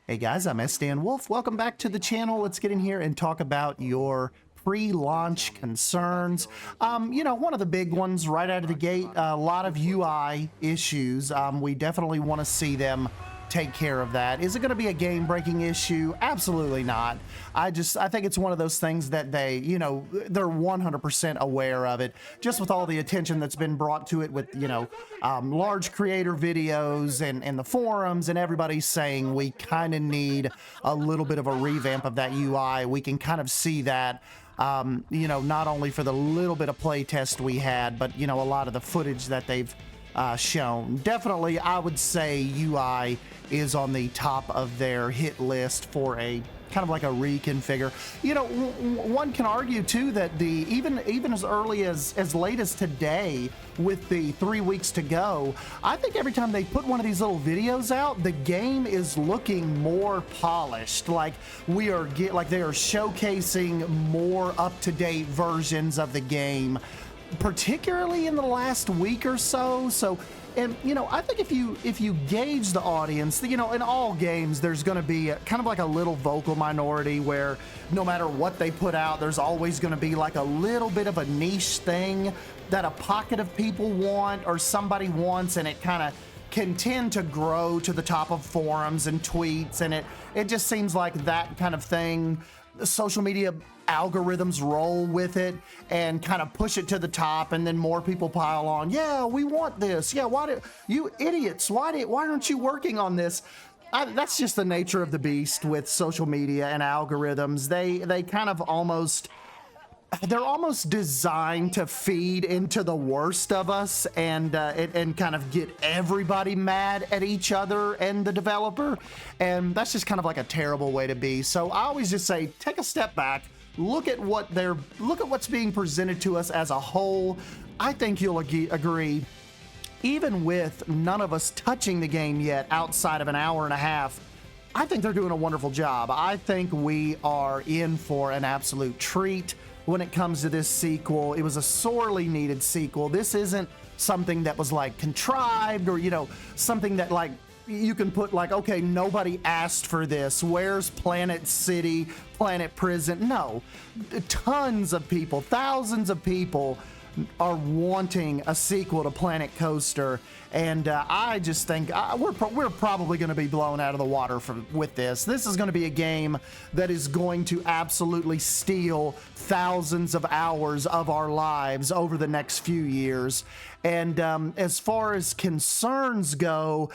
Hey guys, I'm Dan Wolf. Welcome back to the channel. Let's get in here and talk about your pre-launch concerns. One of the big ones right out of the gate, a lot of UI issues. We definitely want to see them take care of that. Is it going to be a game-breaking issue? Absolutely not. I think it's one of those things that they're 100% aware of it, just with all the attention that's been brought to it with, large creator videos and the forums and everybody saying we kind of need a little bit of a revamp of that UI. We can kind of see that, not only for the little bit of play test we had, but, a lot of the footage that they've shown. Definitely, I would say UI is on the top of their hit list for a kind of like a reconfigure. One can argue too that even as early as late as today, with the 3 weeks to go, I think every time they put one of these little videos out, the game is looking more polished. Like they are showcasing more up-to-date versions of the game, particularly in the last week or so. And I think if you gauge the audience, in all games there's going to be kind of like a little vocal minority where no matter what they put out, there's always going to be like a little bit of a niche thing that a pocket of people want or somebody wants, and it kind of can tend to grow to the top of forums and tweets, and it just seems like that kind of thing. Social media algorithms roll with it and kind of push it to the top, and then more people pile on. Yeah, we want this. Yeah, why do you idiots? Why aren't you working on this? That's just the nature of the beast with social media and algorithms. They kind of they're almost designed to feed into the worst of us and kind of get everybody mad at each other and the developer, and that's just kind of like a terrible way to be. So I always just say, take a step back, look at what's being presented to us as a whole. I think you'll agree, even with none of us touching the game yet outside of an hour and a half, I think they're doing a wonderful job. I think we are in for an absolute treat when it comes to this sequel. It was a sorely needed sequel. This isn't something that was like contrived or, something that like you can put like, okay, nobody asked for this. Where's Planet City, Planet Prison? No, tons of people, thousands of people are wanting a sequel to Planet Coaster, and I just think we're probably going to be blown out of the water with this. This is going to be a game that is going to absolutely steal thousands of hours of our lives over the next few years. And as far as concerns go,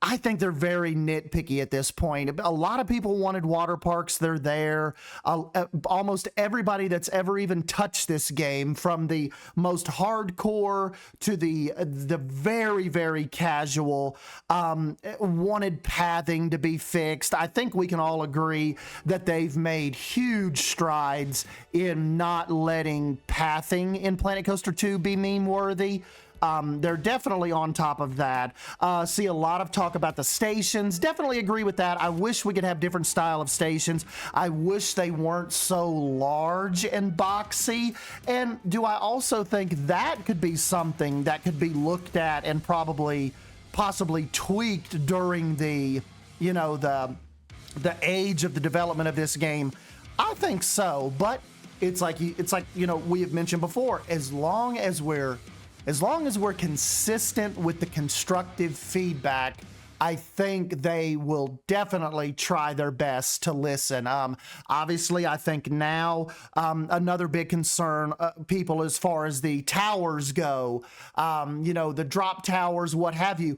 I think they're very nitpicky at this point. A lot of people wanted water parks. They're there. Almost everybody that's ever even touched this game, from the most hardcore to the very, very casual, wanted pathing to be fixed. I think we can all agree that they've made huge strides in not letting pathing in Planet Coaster 2 be meme-worthy. They're definitely on top of that. See a lot of talk about the stations. Definitely agree with that. I wish we could have different style of stations. I wish they weren't so large and boxy. And do I also think that could be something that could be looked at and possibly tweaked during the age of the development of this game? I think so, but it's like we have mentioned before, as long as we're consistent with the constructive feedback, I think they will definitely try their best to listen. Obviously, I think now another big concern, people, as far as the towers go, the drop towers, what have you.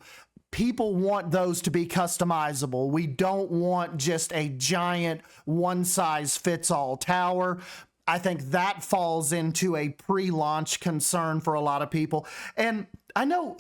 People want those to be customizable. We don't want just a giant one-size-fits-all tower. I think that falls into a pre-launch concern for a lot of people. And I know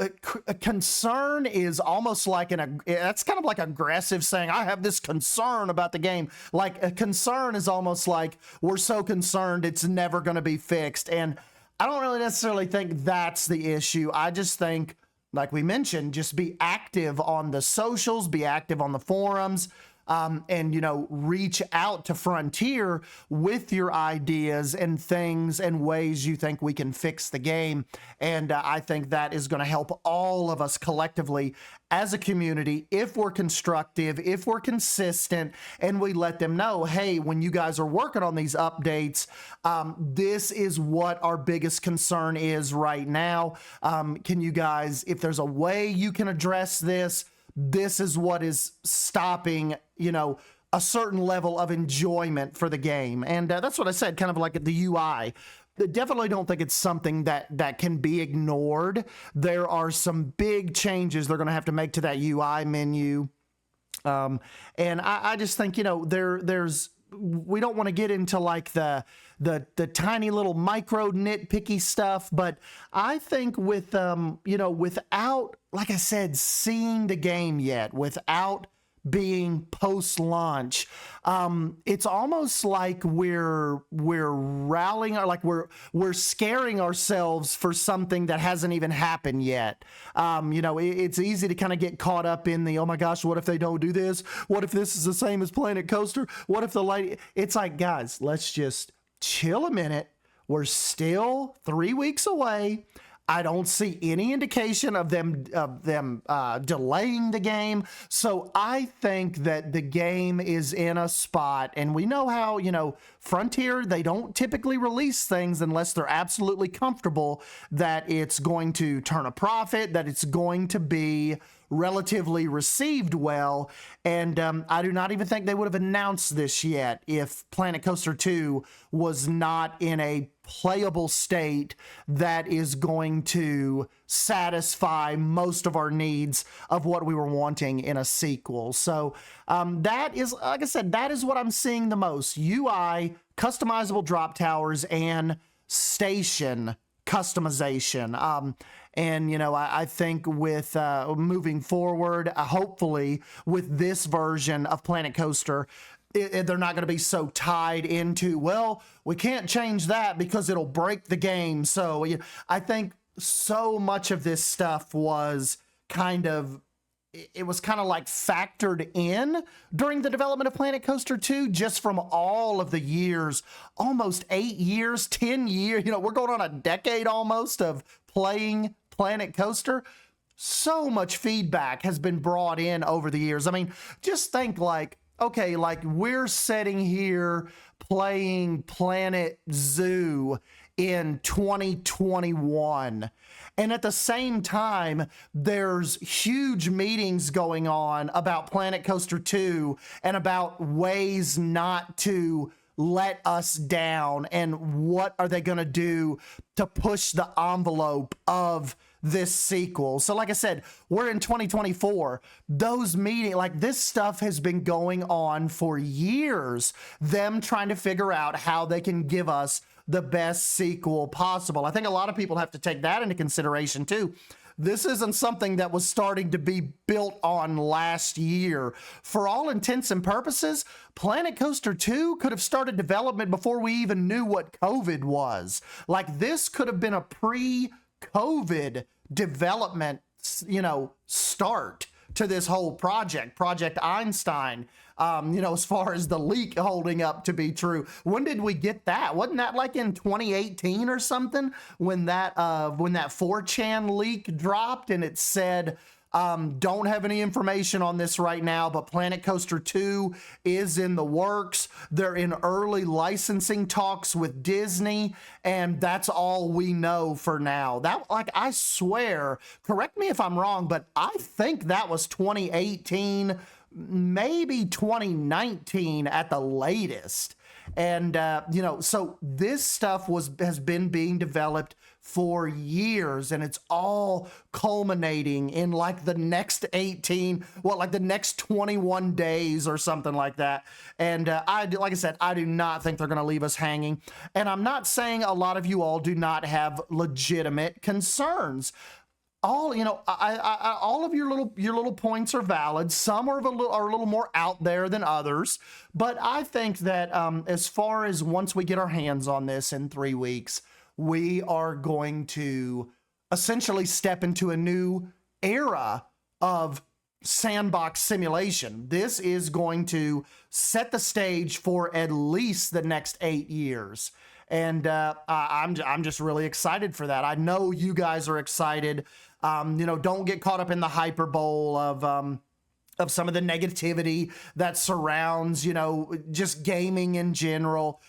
a concern is almost like that's kind of like aggressive, saying, I have this concern about the game. Like, a concern is almost like, we're so concerned it's never going to be fixed. And I don't really necessarily think that's the issue. I just think, like we mentioned, just be active on the socials, be active on the forums. and, you know, reach out to Frontier with your ideas and things and ways you think we can fix the game. And I think that is going to help all of us collectively as a community if we're constructive, if we're consistent, and we let them know, hey, when you guys are working on these updates, this is what our biggest concern is right now. Can you guys, if there's a way you can address this, this is what is stopping, you know, a certain level of enjoyment for the game. And that's what I said, kind of like the UI. I definitely don't think it's something that can be ignored. There are some big changes they're going to have to make to that UI menu. And I just think, you know, there's we don't want to get into like the tiny little micro nitpicky stuff, but I think with you know, without, like I said, seeing the game yet, without being post-launch, it's almost like we're rallying, or like we're scaring ourselves for something that hasn't even happened yet. You know, it's easy to kind of get caught up in the, oh my gosh, what if they don't do this? What if this is the same as Planet Coaster? What if the light? It's like, guys, let's just chill a minute. We're still 3 weeks away. I don't see any indication of them delaying the game. So I think that the game is in a spot, and we know how, you know, Frontier, they don't typically release things unless they're absolutely comfortable that it's going to turn a profit, that it's going to be relatively received well. And I do not even think they would have announced this yet if Planet Coaster 2 was not in a playable state that is going to satisfy most of our needs of what we were wanting in a sequel. So that is, like I said, that is what I'm seeing the most. UI, customizable drop towers, and station customization. And, you know, I think with moving forward, hopefully with this version of Planet Coaster, they're not going to be so tied into, well, we can't change that because it'll break the game. So I think so much of this stuff was kind of, it was kind of like factored in during the development of Planet Coaster 2, just from all of the years, almost 8 years, 10 years, you know, we're going on a decade almost of playing Planet Coaster. So much feedback has been brought in over the years. I mean, just think like, okay, like we're sitting here playing Planet Zoo in 2021. And at the same time, there's huge meetings going on about Planet Coaster 2 and about ways not to let us down and what are they going to do to push the envelope of this sequel. So like I said, we're in 2024. Those meetings, like this stuff has been going on for years, them trying to figure out how they can give us the best sequel possible. I think a lot of people have to take that into consideration too. This isn't something that was starting to be built on last year. For all intents and purposes, Planet Coaster 2 could have started development before we even knew what COVID was. Like this could have been a pre-COVID development, you know, start to this whole project, Project Einstein. You know, as far as the leak holding up to be true. When did we get that? Wasn't that like in 2018 or something when that 4chan leak dropped and it said, don't have any information on this right now, but Planet Coaster 2 is in the works. They're in early licensing talks with Disney, and that's all we know for now. That, like, I swear, correct me if I'm wrong, but I think that was 2018, maybe 2019 at the latest. And, you know, so this stuff has been being developed for years, and it's all culminating in like the next 18, like the next 21 days or something like that. And like I said, I do not think they're going to leave us hanging. And I'm not saying a lot of you all do not have legitimate concerns. All, you know, all of your little points are valid. Some are a little more out there than others. But I think that as far as once we get our hands on this in 3 weeks, we are going to essentially step into a new era of sandbox simulation. This is going to set the stage for at least the next 8 years. And I'm just really excited for that. I know you guys are excited. You know, don't get caught up in the hyperbole of some of the negativity that surrounds, you know, just gaming in general.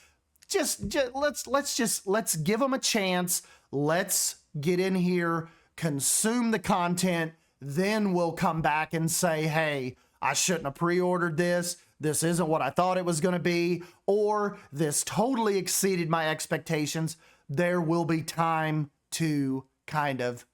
Let's give them a chance. Let's get in here, consume the content, then we'll come back and say, hey, I shouldn't have pre-ordered this. This isn't what I thought it was going to be, or this totally exceeded my expectations. There will be time to kind of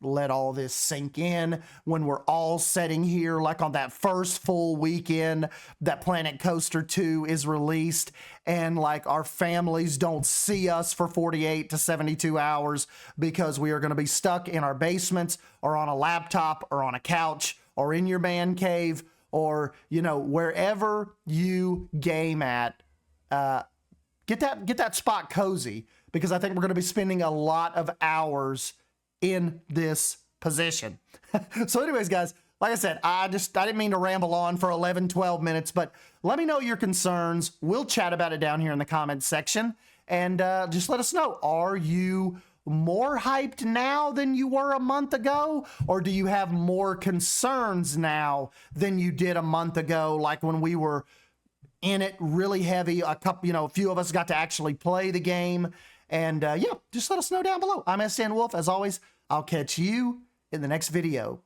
let all this sink in when we're all sitting here, like on that first full weekend that Planet Coaster 2 is released, and like our families don't see us for 48 to 72 hours because we are going to be stuck in our basements or on a laptop or on a couch or in your man cave or, you know, wherever you game at. Get that spot cozy, because I think we're going to be spending a lot of hours in this position. So anyways, guys, like I said, I didn't mean to ramble on for 11, 12 minutes, but let me know your concerns. We'll chat about it down here in the comments section, and just let us know. Are you more hyped now than you were a month ago, or do you have more concerns now than you did a month ago, like when we were in it really heavy? A few of us got to actually play the game. And yeah, just let us know down below. I'm SN Wolf. As always, I'll catch you in the next video.